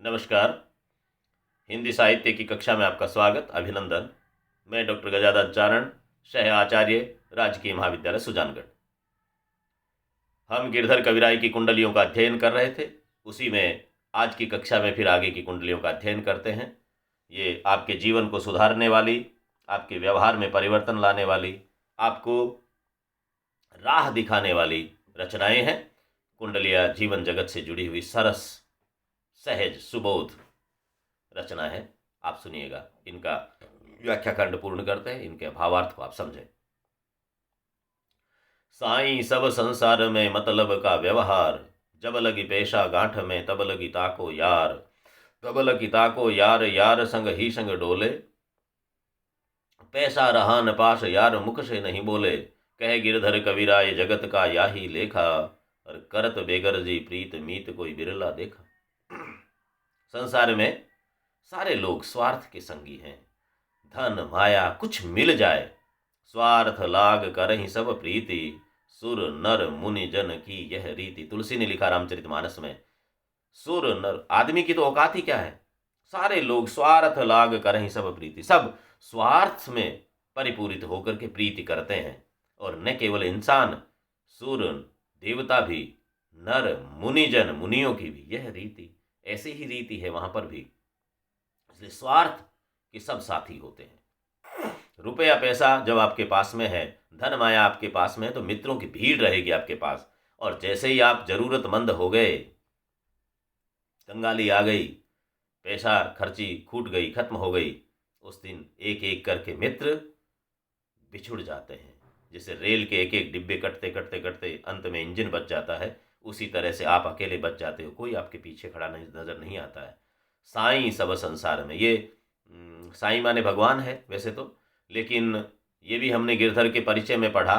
नमस्कार। हिंदी साहित्य की कक्षा में आपका स्वागत, अभिनंदन। मैं डॉक्टर गजानन, सह आचार्य, राजकीय महाविद्यालय सुजानगढ़। हम गिरधर कविराय की कुंडलियों का अध्ययन कर रहे थे। उसी में आज की कक्षा में फिर आगे की कुंडलियों का अध्ययन करते हैं। ये आपके जीवन को सुधारने वाली, आपके व्यवहार में परिवर्तन लाने वाली, आपको राह दिखाने वाली रचनाएं हैं। कुंडलियाँ जीवन जगत से जुड़ी हुई सरस, सहज, सुबोध रचना है। आप सुनिएगा, इनका व्याख्याखंड पूर्ण करते हैं, इनके भावार्थ को आप समझें। साईं सब संसार में मतलब का व्यवहार, जब लगी पेशा गांठ में तब लगी ताको यार, तब लगी ताको यार, यार संग ही संग डोले, पैसा रहा न पास यार मुख से नहीं बोले, कह गिरधर कविराय जगत का याही लेखा, और करत बेगर जी प्रीत मीत कोई बिरला देखा। संसार में सारे लोग स्वार्थ के संगी हैं। धन माया कुछ मिल जाए, स्वार्थ लाग करहि सब प्रीति, सुर नर मुनि जन की यह रीति। तुलसी ने लिखा रामचरितमानस में, सुर नर, आदमी की तो औकात ही क्या है। सारे लोग स्वार्थ लाग करहि सब प्रीति, सब स्वार्थ में परिपूरित होकर के प्रीति करते हैं। और न केवल इंसान, सुर, देवता भी, नर मुनिजन, मुनियों की भी यह रीति, ऐसी ही रीति है वहां पर भी। इसलिए स्वार्थ के सब साथी होते हैं। रुपया पैसा जब आपके पास में है, धन माया आपके पास में है, तो मित्रों की भीड़ रहेगी आपके पास। और जैसे ही आप जरूरतमंद हो गए, कंगाली आ गई, पैसा खर्ची छूट गई, खत्म हो गई, उस दिन एक एक करके मित्र बिछुड़ जाते हैं। जैसे रेल के एक एक डिब्बे कटते कटते कटते अंत में इंजन बच जाता है, उसी तरह से आप अकेले बच जाते हो, कोई आपके पीछे खड़ा नहीं, नजर नहीं आता है। साईं सब संसार में, ये साईं माने भगवान है वैसे तो, लेकिन ये भी हमने गिरधर के परिचय में पढ़ा।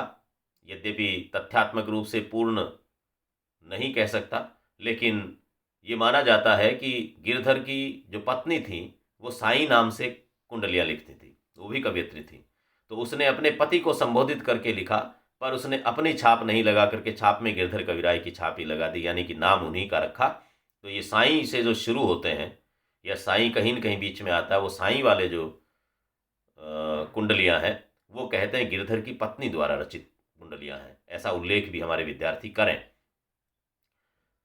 यद्यपि तथ्यात्मक रूप से पूर्ण नहीं कह सकता, लेकिन ये माना जाता है कि गिरधर की जो पत्नी थी वो साईं नाम से कुंडलियाँ लिखती थी, वो भी कवयित्री थी। तो उसने अपने पति को संबोधित करके लिखा, पर उसने अपनी छाप नहीं लगा करके छाप में गिरधर कविराय की छाप ही लगा दी, यानी कि नाम उन्हीं का रखा। तो ये साईं से जो शुरू होते हैं, या साईं कहीं न कहीं बीच में आता है, वो साईं वाले जो कुंडलियाँ हैं, वो कहते हैं गिरधर की पत्नी द्वारा रचित कुंडलियाँ हैं। ऐसा उल्लेख भी हमारे विद्यार्थी करें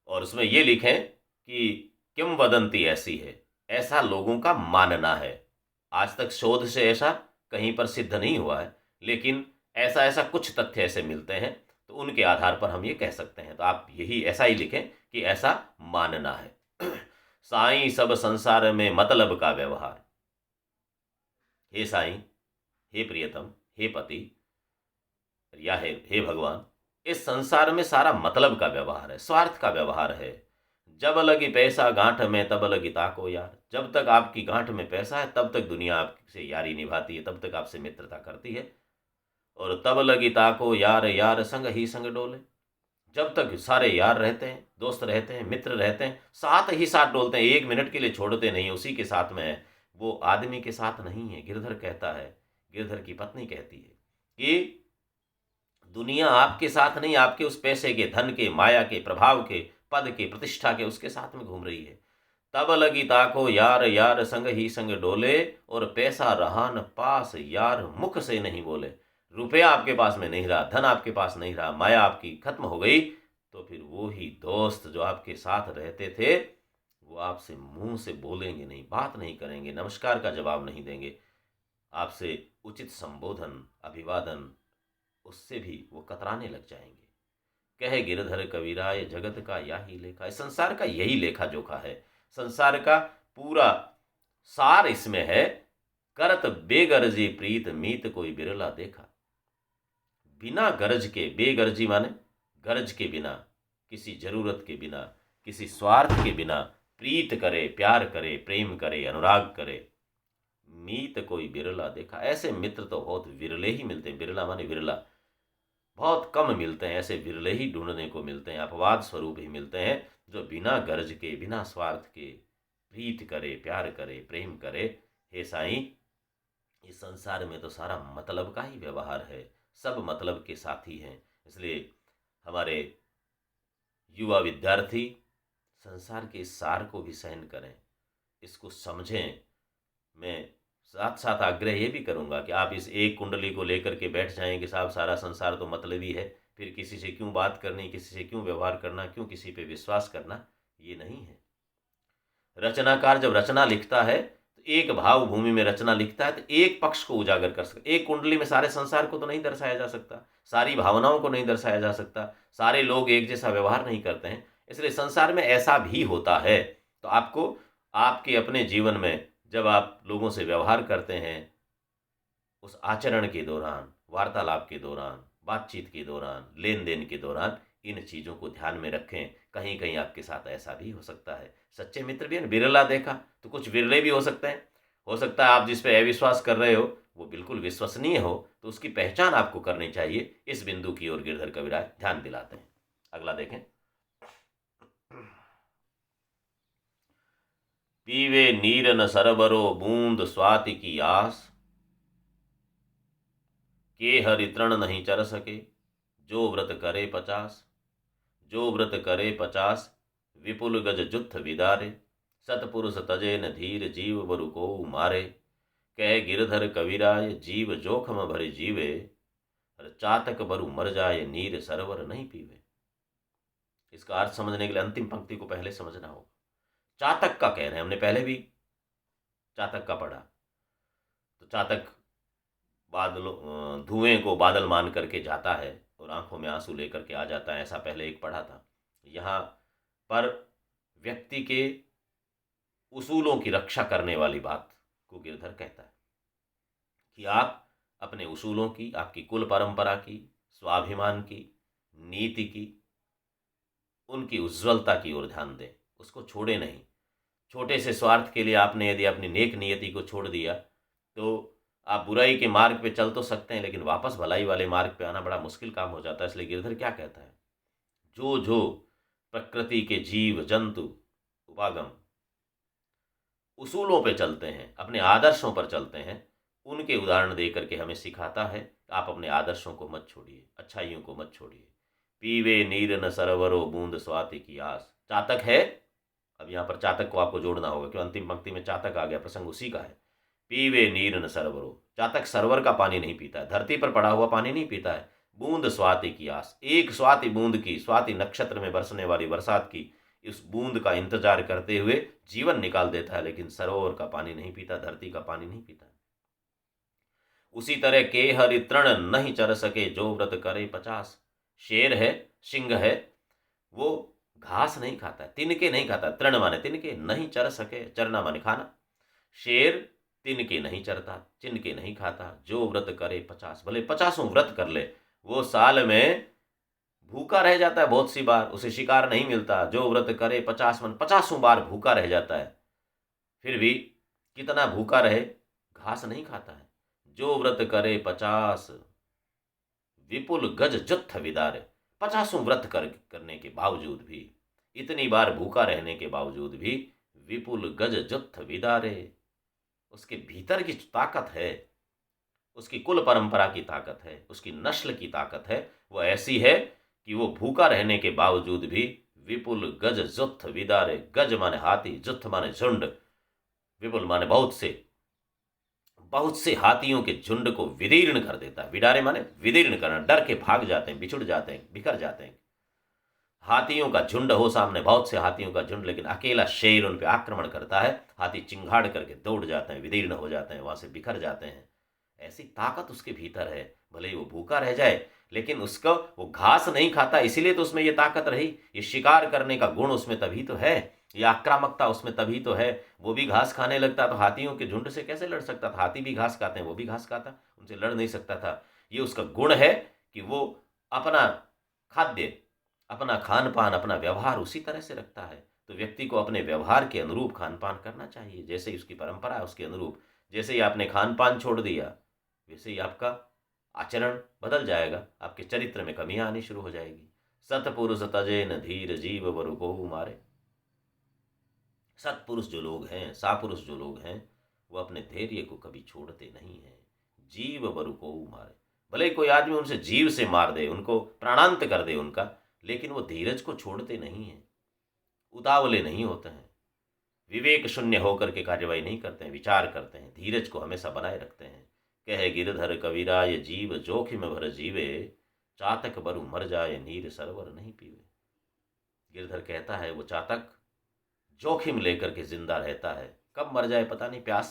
और उसमें ये लिखें कि किम वदंती ऐसी है, ऐसा लोगों का मानना है। आज तक शोध से ऐसा कहीं पर सिद्ध नहीं हुआ है, लेकिन ऐसा ऐसा कुछ तथ्य ऐसे मिलते हैं, तो उनके आधार पर हम ये कह सकते हैं। तो आप यही ऐसा ही लिखें कि ऐसा मानना है। साईं सब संसार में मतलब का व्यवहार, हे साईं, हे प्रियतम, हे पति, या हे भगवान, इस संसार में सारा मतलब का व्यवहार है, स्वार्थ का व्यवहार है। जब लगी पैसा गांठ में तब लगी ताको यार, जब तक आपकी गांठ में पैसा है तब तक दुनिया आपसे यारी निभाती है, तब तक आपसे मित्रता करती है। और तब लगी ताको यार, यार संग ही संग डोले, जब तक सारे यार रहते हैं, दोस्त रहते हैं, मित्र रहते हैं, साथ ही साथ डोलते हैं, एक मिनट के लिए छोड़ते नहीं, उसी के साथ में है। वो आदमी के साथ नहीं है। गिरधर कहता है, गिरधर की पत्नी कहती है कि दुनिया आपके साथ नहीं, आपके उस पैसे के, धन के, माया के, प्रभाव के, पद के, प्रतिष्ठा के, उसके साथ में घूम रही है। तब लगी ताको यार, यार संग ही संग डोले, और पैसा रहा न पास यार मुख से नहीं बोले। रुपया आपके पास में नहीं रहा, धन आपके पास नहीं रहा, माया आपकी खत्म हो गई, तो फिर वो ही दोस्त जो आपके साथ रहते थे, वो आपसे मुंह से बोलेंगे नहीं, बात नहीं करेंगे, नमस्कार का जवाब नहीं देंगे, आपसे उचित संबोधन, अभिवादन, उससे भी वो कतराने लग जाएंगे। कहे गिरधर कविराय जगत का याही लेखा, इस संसार का यही लेखा जोखा है। संसार का पूरा सार इसमें है, करत बेगरजी प्रीत मीत कोई बिरला देखा। बिना गरज के, बेगरजी माने गरज के बिना, किसी जरूरत के बिना, किसी स्वार्थ के बिना प्रीत करे, प्यार करे, प्रेम करे, अनुराग करे, मीत कोई बिरला देखा। ऐसे मित्र तो बहुत विरले ही मिलते हैं। बिरला माने विरला, बहुत कम मिलते हैं। ऐसे विरले ही ढूंढने को मिलते हैं, अपवाद स्वरूप ही मिलते हैं, जो बिना गर्ज के, बिना स्वार्थ के प्रीत करे, प्यार करे, प्रेम करे। हे साईं, इस संसार में तो सारा मतलब का ही व्यवहार है, सब मतलब के साथी हैं। इसलिए हमारे युवा विद्यार्थी संसार के इस सार को भी सहन करें, इसको समझें। मैं साथ साथ आग्रह ये भी करूँगा कि आप इस एक कुंडली को लेकर के बैठ जाएं कि साहब सारा संसार तो मतलबी है, फिर किसी से क्यों बात करनी, किसी से क्यों व्यवहार करना, क्यों किसी पे विश्वास करना, ये नहीं है। रचनाकार जब रचना लिखता है तो एक भाव भूमि में रचना लिखता है तो एक पक्ष को उजागर कर सकता। एक कुंडली में सारे संसार को तो नहीं दर्शाया जा सकता, सारी भावनाओं को नहीं दर्शाया जा सकता, सारे लोग एक जैसा व्यवहार नहीं करते हैं, इसलिए संसार में ऐसा भी होता है। तो आपको आपके अपने जीवन में जब आप लोगों से व्यवहार करते हैं, उस आचरण के दौरान, वार्तालाप के दौरान, बातचीत के दौरान, लेन देन के दौरान इन चीज़ों को ध्यान में रखें। कहीं कहीं आपके साथ ऐसा भी हो सकता है। सच्चे मित्र भी है, बिरला देखा तो कुछ विरले भी हो सकते हैं। हो सकता है आप जिस पे अविश्वास कर रहे हो वो बिल्कुल विश्वसनीय हो, तो उसकी पहचान आपको करनी चाहिए। इस बिंदु की ओर गिरधर कविराज ध्यान दिलाते हैं। अगला देखें। पीवे नीर न सरबरो बूंद स्वाति की आस, के हरि तृण नहीं चर सके, जो व्रत करे 50। जो व्रत करे 50, विपुल गज जुत्थ विदारे, सतपुरुष तजे न धीर, जीव बरु को मारे। कह गिरधर कविराय, जीव जोखम भरे जीवे, चातक बरु मर जाए, नीर सरवर नहीं पीवे। इसका अर्थ समझने के लिए अंतिम पंक्ति को पहले समझना होगा। चातक का कहना है, हमने पहले भी चातक का पढ़ा। तो चातक बादलों धुएं को बादल मान करके जाता है और आंखों में आंसू लेकर के आ जाता है, ऐसा पहले एक पढ़ा था। यहाँ पर व्यक्ति के उसूलों की रक्षा करने वाली बात को गिरधर कहता है कि आप अपने उसूलों की, आपकी कुल परंपरा की, स्वाभिमान की, नीति की, उनकी उज्ज्वलता की ओर ध्यान दें, उसको छोड़े नहीं। छोटे से स्वार्थ के लिए आपने यदि अपनी नेक नियति को छोड़ दिया तो आप बुराई के मार्ग पे चल तो सकते हैं, लेकिन वापस भलाई वाले मार्ग पे आना बड़ा मुश्किल काम हो जाता है। इसलिए गिरधर क्या कहता है, जो जो प्रकृति के जीव जंतु उपागम उसूलों पे चलते हैं, अपने आदर्शों पर चलते हैं, उनके उदाहरण दे करके हमें सिखाता है कि आप अपने आदर्शों को मत छोड़िए, अच्छाइयों को मत छोड़िए। पीवे नीर न सरोवरो बूंद स्वाति की आस। चातक है, अब यहाँ पर चातक को आपको जोड़ना होगा क्यों अंतिम पंक्ति में चातक आ गया, प्रसंग उसी का है। पीवे नीर न सरोवरो, चातक सरोवर का पानी नहीं पीता है, धरती पर पड़ा हुआ पानी नहीं पीता है। बूंद स्वाति की आस, एक स्वाति बूंद की, स्वाति नक्षत्र में बरसने वाली बरसात की इस बूंद का इंतजार करते हुए जीवन निकाल देता है, लेकिन सरोवर का पानी नहीं पीता, धरती का पानी नहीं पीता। उसी तरह के हरि तृण नहीं चर सके, जो व्रत करे 50। शेर है, सिंह है, वो घास नहीं खाता है, तिनके नहीं खाता। तृण माने तिनके, नहीं चर सके, चरना माने खाना। शेर तिनके नहीं चरता, चिनके नहीं खाता। जो व्रत करे 50, भले 50 व्रत कर ले, वो साल में भूखा रह जाता है बहुत सी बार, उसे शिकार नहीं मिलता। जो व्रत करे 50 मन 50 बार भूखा रह जाता है, फिर भी कितना भूखा रहे, घास नहीं खाता है। जो व्रत करे 50, विपुल गज जुत्थ विदारे। 50 व्रत करने के बावजूद भी, इतनी बार भूखा रहने के बावजूद भी, विपुल गज जुत्थ विदारे, उसके भीतर की ताकत है, उसकी कुल परंपरा की ताकत है, उसकी नस्ल की ताकत है, वो ऐसी है कि वो भूखा रहने के बावजूद भी विपुल गज जुत्थ विदारे। गज माने हाथी, जुत्थ माने झुंड, विपुल माने बहुत से हाथियों के झुंड को विदीर्ण कर देता है। विदारे माने विदीर्ण करना, डर के भाग जाते हैं, बिछुड़ जाते हैं, बिखर जाते हैं। हाथियों का झुंड हो सामने, बहुत से हाथियों का झुंड, लेकिन अकेला शेर उन पर आक्रमण करता है, हाथी चिंगाड़ करके दौड़ जाते हैं, विदीर्ण हो जाते हैं, वहां से बिखर जाते हैं। ऐसी ताकत उसके भीतर है, भले ही वो भूखा रह जाए, लेकिन उसका वो घास नहीं खाता, इसीलिए तो उसमें ये ताकत रही। ये शिकार करने का गुण उसमें तभी तो है, ये आक्रामकता उसमें तभी तो है। वो भी घास खाने लगता तो हाथियों के झुंड से कैसे लड़ सकता था? हाथी भी घास खाते हैं, वो भी घास खाता, उनसे लड़ नहीं सकता था। ये उसका गुण है कि वो अपना खाद्य, अपना खान पान, अपना व्यवहार उसी तरह से रखता है। तो व्यक्ति को अपने व्यवहार के अनुरूप खान पान करना चाहिए, जैसे ही उसकी परंपरा है उसके अनुरूप। जैसे ही आपने खान पान छोड़ दिया, वैसे ही आपका आचरण बदल जाएगा, आपके चरित्र में कमियां आनी शुरू हो जाएगी। सतपुरुष तजे न धीर, जीव बरु को मारे। सत्पुरुष जो लोग हैं, सापुरुष जो लोग हैं, वो अपने धैर्य को कभी छोड़ते नहीं हैं। जीव बरु को मारे, भले कोई आदमी उनसे जीव से मार दे, उनको प्राणांत कर दे उनका, लेकिन वो धीरज को छोड़ते नहीं हैं, उतावले नहीं होते हैं। विवेक शून्य होकर के कार्यवाही नहीं करते हैं, विचार करते हैं, धीरज को हमेशा बनाए रखते हैं। कहे गिरधर कविराय जीव जोखिम भर जीवे, चातक बरु मर जाए नीर सरोवर नहीं पीवे। गिरधर कहता है वो चातक जोखिम लेकर के जिंदा रहता है, कब मर जाए पता नहीं, प्यास,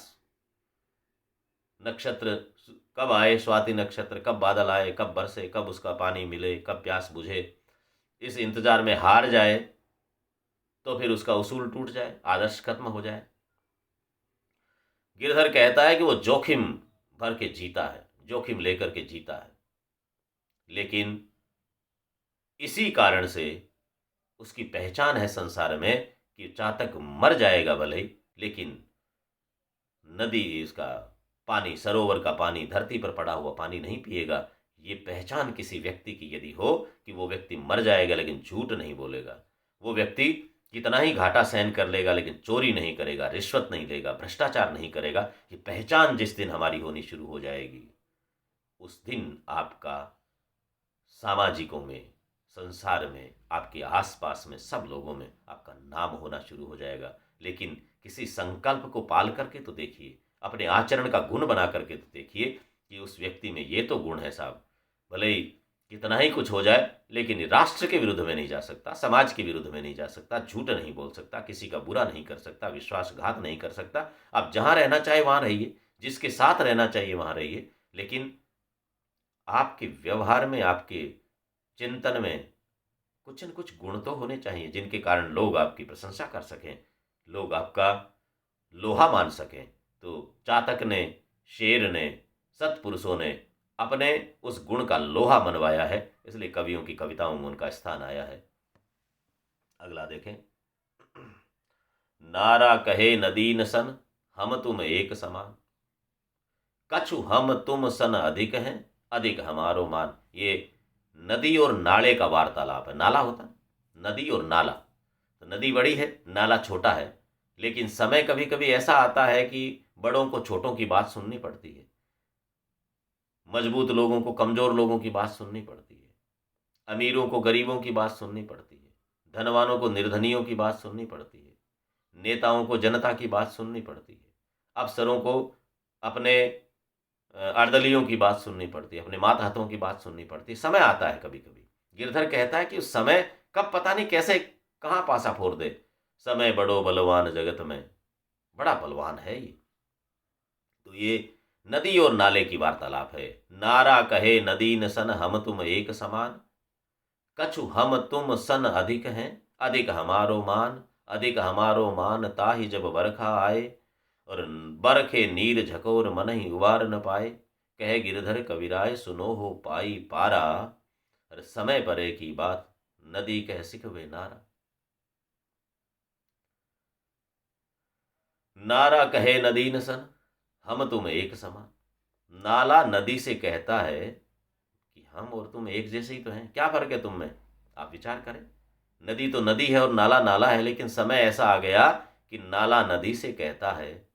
नक्षत्र कब आए, स्वाति नक्षत्र कब बादल आए, कब बरसे, कब उसका पानी मिले, कब प्यास बुझे, इस इंतजार में हार जाए तो फिर उसका उसूल टूट जाए, आदर्श खत्म हो जाए। गिरधर कहता है कि वो जोखिम भर के जीता है, जोखिम लेकर के जीता है, लेकिन इसी कारण से उसकी पहचान है संसार में कि चातक मर जाएगा भले ही, लेकिन नदी इसका पानी, सरोवर का पानी, धरती पर पड़ा हुआ पानी नहीं पिएगा। ये पहचान किसी व्यक्ति की यदि हो कि वो व्यक्ति मर जाएगा लेकिन झूठ नहीं बोलेगा, वो व्यक्ति कितना ही घाटा सहन कर लेगा लेकिन चोरी नहीं करेगा, रिश्वत नहीं लेगा, भ्रष्टाचार नहीं करेगा, ये पहचान जिस दिन हमारी होनी शुरू हो जाएगी, उस दिन आपका सामाजिकों में, संसार में, आपके आसपास में, सब लोगों में आपका नाम होना शुरू हो जाएगा। लेकिन किसी संकल्प को पाल करके तो देखिए, अपने आचरण का गुण बना करके तो देखिए कि उस व्यक्ति में ये तो गुण है साहब, भले ही कितना ही कुछ हो जाए लेकिन राष्ट्र के विरुद्ध में नहीं जा सकता, समाज के विरुद्ध में नहीं जा सकता, झूठ नहीं बोल सकता, किसी का बुरा नहीं कर सकता, विश्वासघात नहीं कर सकता। आप जहाँ रहना चाहे वहाँ रहिए, जिसके साथ रहना चाहिए वहाँ रहिए, लेकिन आपके व्यवहार में, आपके चिंतन में कुछ न कुछ गुण तो होने चाहिए जिनके कारण लोग आपकी प्रशंसा कर सकें, लोग आपका लोहा मान सकें। तो चातक ने, शेर ने, सत्पुरुषों ने अपने उस गुण का लोहा मनवाया है, इसलिए कवियों की कविताओं में उनका स्थान आया है। अगला देखें, नारा कहे नदी न सन, हम तुम एक समान, कछु हम तुम सन अधिक हैं, अधिक हमारो मान। ये नदी और नाले का वार्तालाप है। नाला होता है, नदी और नाला, तो नदी बड़ी है, नाला छोटा है, लेकिन समय कभी कभी ऐसा आता है कि बड़ों को छोटों की बात सुननी पड़ती है, मजबूत लोगों को कमजोर लोगों की बात सुननी पड़ती है, अमीरों को गरीबों की बात सुननी पड़ती है, धनवानों को निर्धनियों की बात सुननी पड़ती है, नेताओं को जनता की बात सुननी पड़ती है, अफसरों को अपने अर्दलियों की बात सुननी पड़ती है, अपने मातहतों की बात सुननी पड़ती है। समय आता है कभी कभी। गिरधर कहता है कि उस समय कब पता नहीं कैसे कहाँ पासा फोड़ दे। समय बड़ो बलवान जगत में, बड़ा बलवान है ये। तो ये नदी और नाले की वार्तालाप है। नारा कहे नदी न सन, हम तुम एक समान, कछु हम तुम सन अधिक हैं, अधिक हमारो मान, अधिक हमारो मान, ताहि जब बरखा आए, और बरखे नीर झकोर मन ही उबार न पाए। कहे गिरधर कविराय सुनो हो पाई पारा, और समय परे की बात, नदी कह सिखवे नारा। नारा कहे नदी न सन, हम तुम एक समान। नाला नदी से कहता है कि हम और तुम एक जैसे ही तो हैं, क्या फर्क है तुम में, आप विचार करें। नदी तो नदी है और नाला नाला है, लेकिन समय ऐसा आ गया कि नाला नदी से कहता है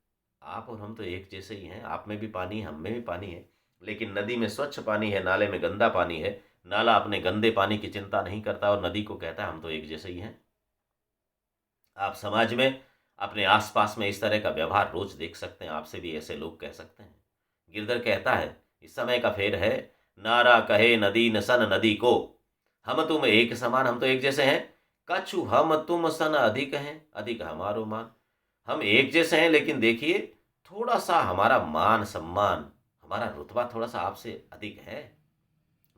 आप और हम तो एक जैसे ही हैं, आप में भी पानी है, हम में भी पानी है, लेकिन नदी में स्वच्छ पानी है, नाले में गंदा पानी है। नाला अपने गंदे पानी की चिंता नहीं करता और नदी को कहता है हम तो एक जैसे ही हैं। आप समाज में, अपने आसपास में इस तरह का व्यवहार रोज देख सकते हैं, आपसे भी ऐसे लोग कह सकते हैं। गिरधर कहता है इस समय का फेर है, नारा कहे नदी न सन नदी को, हम तुम एक समान, हम तो एक जैसे हैं, कछु हम तुम सन अधिक हैं, अधिक हमारो मान। हम एक जैसे हैं, लेकिन देखिए थोड़ा सा हमारा मान सम्मान, हमारा रुतबा थोड़ा सा आपसे अधिक है।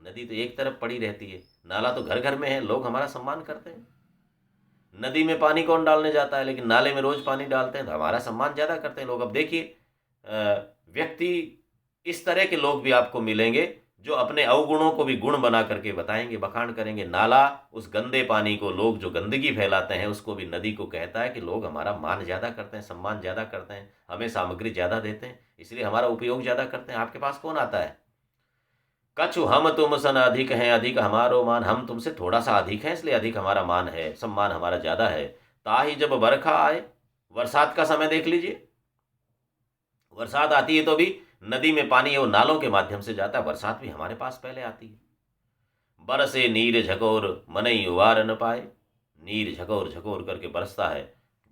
नदी तो एक तरफ पड़ी रहती है, नाला तो घर घर में है, लोग हमारा सम्मान करते हैं। नदी में पानी कौन डालने जाता है, लेकिन नाले में रोज पानी डालते हैं तो हमारा सम्मान ज़्यादा करते हैं लोग। अब देखिए व्यक्ति, इस तरह के लोग भी आपको मिलेंगे जो अपने अवगुणों को भी गुण बना करके बताएंगे, बखान करेंगे। नाला उस गंदे पानी को, लोग जो गंदगी फैलाते हैं उसको भी नदी को कहता है कि लोग हमारा मान ज़्यादा करते हैं, सम्मान ज़्यादा करते हैं, हमें सामग्री ज़्यादा देते हैं, इसलिए हमारा उपयोग ज़्यादा करते हैं। आपके पास कौन आता है, कछु हम तुम सन अधिक हैं, अधिक हमारो मान। हम तुमसे थोड़ा सा अधिक है, इसलिए अधिक हमारा मान है, सम्मान हमारा ज़्यादा है। ताहि जब बरखा आए, बरसात का समय देख लीजिए, बरसात आती है तो भी नदी में पानी और नालों के माध्यम से जाता है, बरसात भी हमारे पास पहले आती है। बरसे नीर झकोर मनई उबार न पाए, नीर झकोर झकोर करके बरसता है,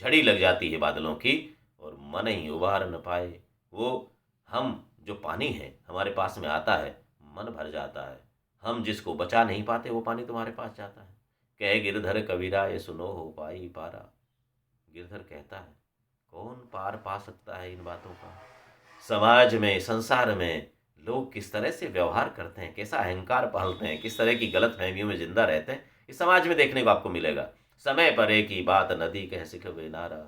झड़ी लग जाती है बादलों की और मन ही उबार न पाए। वो हम जो पानी है हमारे पास में आता है, मन भर जाता है। हम जिसको बचा नहीं पाते वो पानी तुम्हारे पास जाता है। कहे गिरधर कबीरा ये सुनो हो पाई पारा। गिरधर कहता है कौन पार पा सकता है इन बातों का। समाज में, संसार में लोग किस तरह से व्यवहार करते हैं, कैसा अहंकार पालते हैं, किस तरह की गलत फहमियों में जिंदा रहते हैं, इस समाज में देखने को आपको मिलेगा। समय परे की बात नदी कह सिखवे नारा।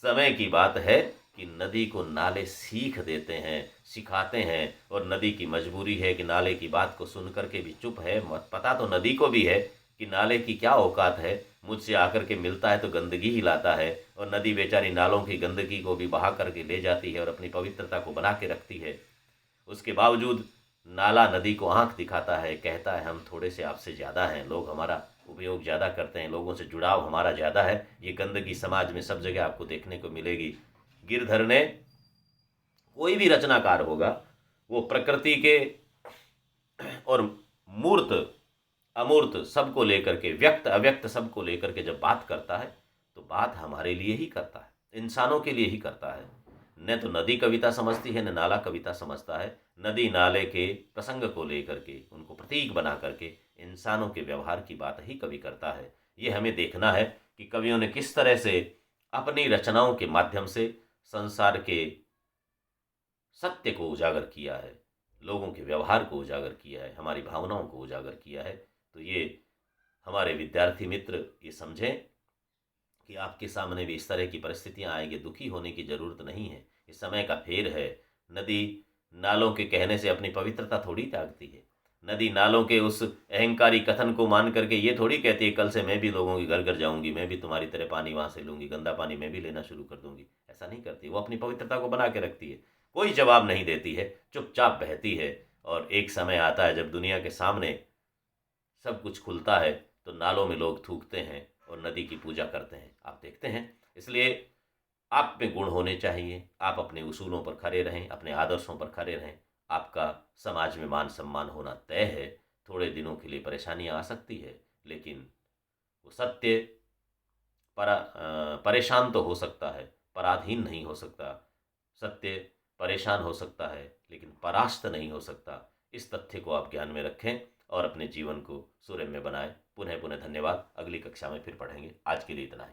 समय की बात है कि नदी को नाले सीख देते हैं, सिखाते हैं, और नदी की मजबूरी है कि नाले की बात को सुन करके भी चुप है। पता तो नदी को भी है कि नाले की क्या औकात है, मुझसे आकर के मिलता है तो गंदगी ही लाता है, और नदी बेचारी नालों की गंदगी को भी बहा करके ले जाती है और अपनी पवित्रता को बना के रखती है। उसके बावजूद नाला नदी को आंख दिखाता है, कहता है हम थोड़े से आपसे ज़्यादा हैं, लोग हमारा उपयोग ज़्यादा करते हैं, लोगों से जुड़ाव हमारा ज़्यादा है। ये गंदगी समाज में सब जगह आपको देखने को मिलेगी। गिरधर ने, कोई भी रचनाकार होगा, वो प्रकृति के और मूर्त अमूर्त सबको लेकर के, व्यक्त अव्यक्त सबको लेकर के जब बात करता है तो बात हमारे लिए ही करता है, इंसानों के लिए ही करता है। न तो नदी कविता समझती है, न नाला कविता समझता है। नदी नाले के प्रसंग को लेकर के, उनको प्रतीक बना करके इंसानों के व्यवहार की बात ही कवि करता है। ये हमें देखना है कि कवियों ने किस तरह से अपनी रचनाओं के माध्यम से संसार के सत्य को उजागर किया है, लोगों के व्यवहार को उजागर किया है, हमारी भावनाओं को उजागर किया है। तो ये हमारे विद्यार्थी मित्र ये समझें कि आपके सामने भी इस तरह की परिस्थितियां आएंगी, दुखी होने की ज़रूरत नहीं है। ये समय का फेर है। नदी नालों के कहने से अपनी पवित्रता थोड़ी त्यागती है। नदी नालों के उस अहंकारी कथन को मान करके ये थोड़ी कहती है कल से मैं भी लोगों के घर घर जाऊंगी, मैं भी तुम्हारी तरह पानी वहां से लूंगी, गंदा पानी मैं भी लेना शुरू कर दूंगी। ऐसा नहीं करती। वो अपनी पवित्रता को बना के रखती है, कोई जवाब नहीं देती है, चुपचाप बहती है। और एक समय आता है जब दुनिया के सामने सब कुछ खुलता है तो नालों में लोग थूकते हैं और नदी की पूजा करते हैं, आप देखते हैं। इसलिए आप में गुण होने चाहिए, आप अपने उसूलों पर खरे रहें, अपने आदर्शों पर खरे रहें। आपका समाज में मान सम्मान होना तय है। थोड़े दिनों के लिए परेशानियां आ सकती है, लेकिन वो सत्य परेशान तो हो सकता है, पराधीन नहीं हो सकता। सत्य परेशान हो सकता है लेकिन परास्त नहीं हो सकता। इस तथ्य को आप ज्ञान में रखें और अपने जीवन को सुरम्य बनाएं। पुनः पुनः धन्यवाद। अगली कक्षा में फिर पढ़ेंगे। आज के लिए इतना ही।